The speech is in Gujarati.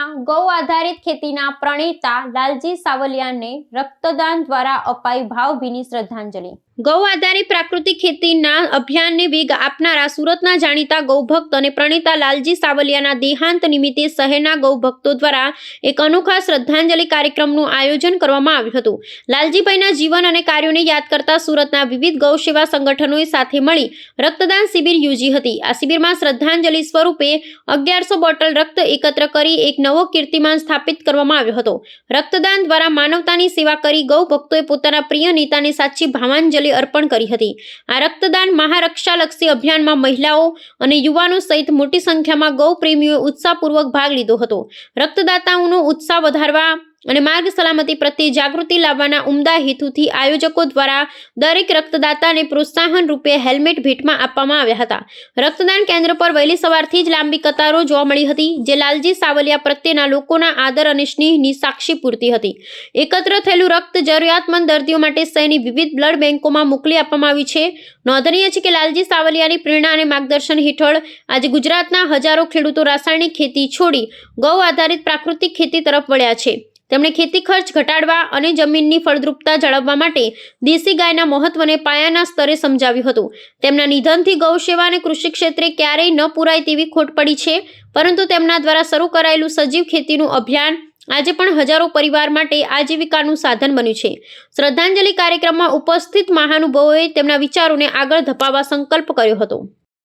સુરતમાં ગૌ આધારિત ખેતીના પ્રણેતા લાલજી સાવલિયાને રક્તદાન દ્વારા અપાઈ ભાવભીની શ્રદ્ધાંજલિ। ગૌ આધારિત પ્રાકૃતિક ખેતીના અભિયાનને વેગ આપનારા સુરતના જાણીતા ગૌભક્ત અને પ્રણેતા લાલજી સાવલિયાના દેહાંત નિમિત્તે શહેરના ગૌભક્તો દ્વારા એક અનોખા શ્રદ્ધાંજલિ કાર્યક્રમનું આયોજન કરવામાં આવ્યું હતું। લાલજીભાઈના જીવન અને કાર્યોને યાદ કરતા સુરતના વિવિધ ગૌ સેવા સંગઠનોએ સાથે મળી રક્તદાન શિબિર યોજી હતી। આ શિબિરમાં શ્રદ્ધાંજલિ સ્વરૂપે 1100 બોટલ રક્ત એકત્ર કરી એક નવો કીર્તિમાન સ્થાપિત કરવામાં આવ્યો હતો। રક્તદાન દ્વારા માનવતાની સેવા કરી ગૌ ભક્તોએ પોતાના પ્રિય નેતાને સાચી ભાવાંજલિ અર્પણ કરી હતી। આ રક્તદાન મહારક્ષાલક્ષી અભિયાનમાં મહિલાઓ અને યુવાનો સહિત મોટી સંખ્યામાં ગૌ પ્રેમીઓએ ઉત્સાહપૂર્વક ભાગ લીધો હતો। રક્તદાતાઓનો ઉત્સાહ વધારવા અને માર્ગ સલામતી પ્રત્યે જાગૃતિ લાવવાના ઉમદા હેતુથી આયોજકો દ્વારા દરેક રક્તદાતાને પ્રોત્સાહન રૂપે હેલ્મેટ ભેટમાં આપવામાં આવ્યા હતા। રક્તદાન કેન્દ્ર પર વહેલી સવારથી જ લાંબી કતારો જોવા મળી હતી, જે લાલજી સાવલિયા પ્રત્યેના લોકોના આદર અને સ્નેહની સાક્ષી પૂરતી હતી। એકત્ર થયેલું રક્ત જરૂરિયાતમંદ દર્દીઓ માટે શહેરની વિવિધ બ્લડ બેંકોમાં મોકલી આપવામાં આવ્યું છે। નોંધનીય છે કે લાલજી સાવલિયાની પ્રેરણા અને માર્ગદર્શન હેઠળ આજે ગુજરાતના હજારો ખેડૂતો રાસાયણિક ખેતી છોડી ગૌ આધારિત પ્રાકૃતિક ખેતી તરફ વળ્યા છે। તેમણે ખેતી ખર્ચ ઘટાડવા અને જમીનની ફળદ્રુપતા જાળવવા માટે દેશી ગાયના મહત્વને પાયાના સ્તરે સમજાવ્યું હતું। તેમના નિધનથી ગૌ સેવા અને કૃષિ ક્ષેત્રે ક્યારેય ન પૂરાય તેવી ખોટ પડી છે, પરંતુ તેમના દ્વારા શરૂ કરાયેલું સજીવ ખેતીનું અભિયાન આજે પણ હજારો પરિવાર માટે આજીવિકાનું સાધન બન્યું છે। શ્રદ્ધાંજલિ કાર્યક્રમમાં ઉપસ્થિત મહાનુભાવોએ તેમના વિચારોને આગળ ધપાવવા સંકલ્પ કર્યો હતો।